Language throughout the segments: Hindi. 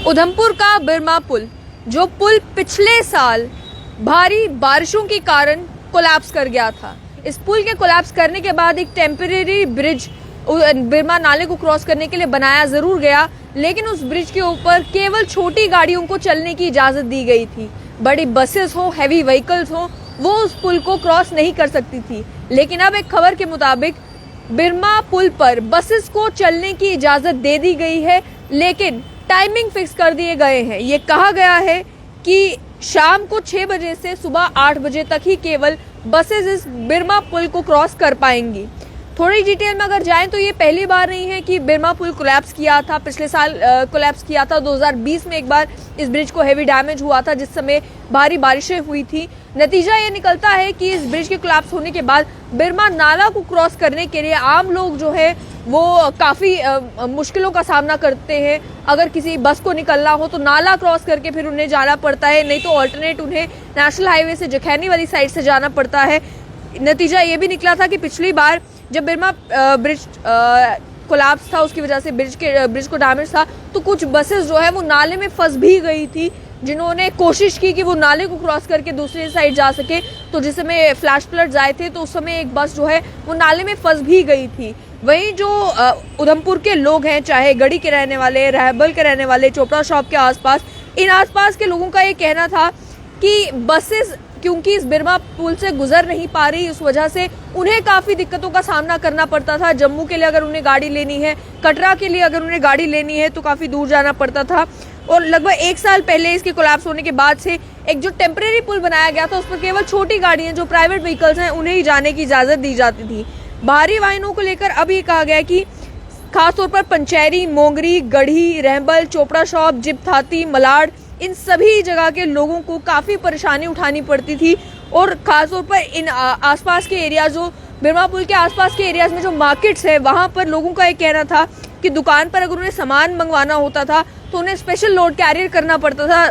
उधमपुर का बिरमा पुल, जो पुल पिछले साल भारी बारिशों के कारण कोलैप्स कर गया था। इस पुल के कोलैप्स करने के बाद एक टेम्परेरी ब्रिज बिरमा नाले को क्रॉस करने के लिए बनाया जरूर गया, लेकिन उस ब्रिज के ऊपर केवल छोटी गाड़ियों को चलने की इजाजत दी गई थी। बड़ी बसेस हो, हैवी व्हीकल्स हो, वो उस पुल को क्रॉस नहीं कर सकती थी। लेकिन अब एक खबर के मुताबिक बिरमा पुल पर बसेस को चलने की इजाजत दे दी गई है, लेकिन टाइमिंग फिक्स कर दिए गए हैं। ये कहा गया है कि शाम को 6 बजे से सुबह 8 बजे तक ही केवल बसेस इस बिरमा पुल को क्रॉस कर पाएंगी। थोड़ी डिटेल में अगर जाएं तो ये पहली बार नहीं है कि बिरमा पुल कोलैप्स किया था। पिछले साल कोलैप्स किया था। 2020 में एक बार इस ब्रिज को हेवी डैमेज हुआ था, जिस समय भारी बारिशें हुई थी। नतीजा ये निकलता है कि इस ब्रिज के कोलैप्स होने के बाद बिरमा नाला को क्रॉस करने के लिए आम लोग जो है वो काफी मुश्किलों का सामना करते हैं। अगर किसी बस को निकलना हो तो नाला क्रॉस करके फिर उन्हें जाना पड़ता है, नहीं तो ऑल्टरनेट उन्हें नेशनल हाईवे से जखैनी वाली साइड से जाना पड़ता है। नतीजा ये भी निकला था कि पिछली बार जब बिरमा ब्रिज कोलैप्स था, उसकी वजह से ब्रिज को डैमेज था, तो कुछ बसेस जो है वो नाले में फंस भी गई थी। जिन्होंने कोशिश की कि वो नाले को क्रॉस करके दूसरी साइड जा सके, तो जिस समय फ्लैश फ्लड्स आए थे तो उस समय एक बस जो है वो नाले में फंस भी गई थी। वहीं जो उधमपुर के लोग हैं, चाहे गढ़ी के रहने वाले, रहबल के रहने वाले, चोपड़ा शॉप के आसपास, इन आसपास के लोगों का ये कहना था कि बसेस क्योंकि इस बिरमा पुल से गुजर नहीं पा रही, उस वजह से उन्हें काफी दिक्कतों का सामना करना पड़ता था। जम्मू के लिए अगर उन्हें गाड़ी लेनी है, कटरा के लिए अगर उन्हें गाड़ी लेनी है तो काफी दूर जाना पड़ता था। और लगभग 1 साल पहले इसके कोलैप्स होने के बाद से एक जो टेम्परेरी पुल बनाया गया था, उस पर केवल छोटी गाड़ियां, जो प्राइवेट व्हीकल्स हैं, उन्हें ही जाने की इजाजत दी जाती थी। भारी वाहनों को लेकर अब ये कहा गया कि खासतौर पर पंचैरी, मोंगरी, गढ़ी, रहबल, चोपड़ा शॉप, जिपथाती, मलाड, इन सभी जगह के लोगों को काफी परेशानी उठानी पड़ती थी। और खासतौर पर इन आसपास के एरिया, जो बिरमा पुल के आसपास के एरियाज में जो मार्केट्स है, वहां पर लोगों का एक कहना था कि दुकान पर अगर उन्हें सामान मंगवाना होता था तो उन्हें स्पेशल लोड कैरियर करना पड़ता था,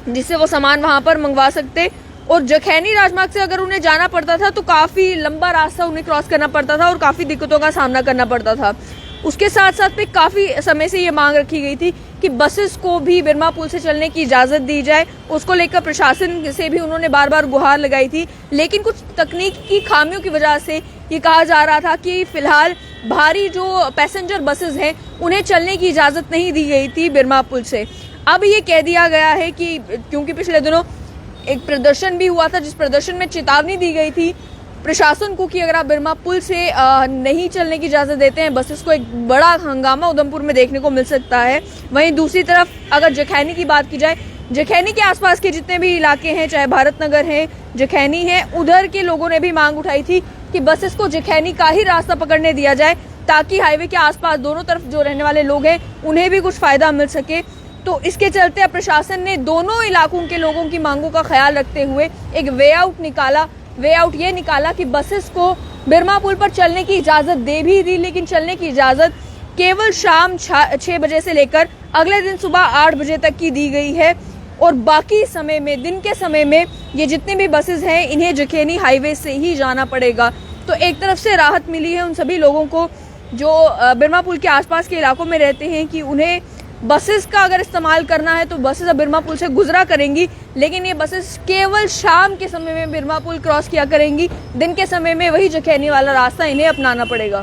जिससे वो सामान वहां पर मंगवा सकते। और जखैनी राजमार्ग से अगर उन्हें जाना पड़ता था तो काफी लंबा रास्ता उन्हें क्रॉस करना पड़ता था और काफी दिक्कतों का सामना करना पड़ता था। उसके साथ साथ में काफी समय से ये मांग रखी गई थी कि बसेस को भी बिरमा पुल से चलने की इजाजत दी जाए। उसको लेकर प्रशासन से भी उन्होंने बार बार गुहार लगाई थी, लेकिन कुछ तकनीकी खामियों की वजह से ये कहा जा रहा था कि फिलहाल भारी जो पैसेंजर बसेस हैं उन्हें चलने की इजाजत नहीं दी गई थी बिरमा पुल से। अब ये कह दिया गया है कि क्योंकि पिछले दिनों एक प्रदर्शन भी हुआ था, जिस प्रदर्शन में चेतावनी दी गई थी प्रशासन को कि अगर आप बिरमा पुल से नहीं चलने की इजाजत देते हैं बसेस को, एक बड़ा हंगामा उधमपुर में देखने को मिल सकता है। वहीं दूसरी तरफ अगर जखैनी की बात की जाए, जखैनी के आसपास के जितने भी इलाके हैं, चाहे भारत नगर है, जखैनी है, उधर के लोगों ने भी मांग उठाई थी कि बसेस को जखैनी का ही रास्ता पकड़ने दिया जाए, ताकि हाईवे के आसपास दोनों तरफ जो रहने वाले लोग हैं उन्हें भी कुछ फायदा मिल सके। तो इसके चलते अब प्रशासन ने दोनों इलाकों के लोगों की मांगों का ख्याल रखते हुए एक वे आउट ये निकाला कि बसेस को बिरमा पुल पर चलने की इजाजत दे भी दी, लेकिन चलने की इजाजत केवल शाम 6 बजे से लेकर अगले दिन सुबह 8 बजे तक की दी गई है। और बाकी समय में, दिन के समय में, ये जितने भी बसेस हैं इन्हें जखैनी हाईवे से ही जाना पड़ेगा। तो एक तरफ से राहत मिली है उन सभी लोगों को जो बिरमा पुल के आसपास के इलाकों में रहते हैं कि उन्हें बसेस का अगर इस्तेमाल करना है तो बसेस अब बिरमा पुल से गुजरा करेंगी, लेकिन ये बसेस केवल शाम के समय में बिरमा पुल क्रॉस किया करेंगी। दिन के समय में वही जखैनी वाला रास्ता इन्हें अपनाना पड़ेगा।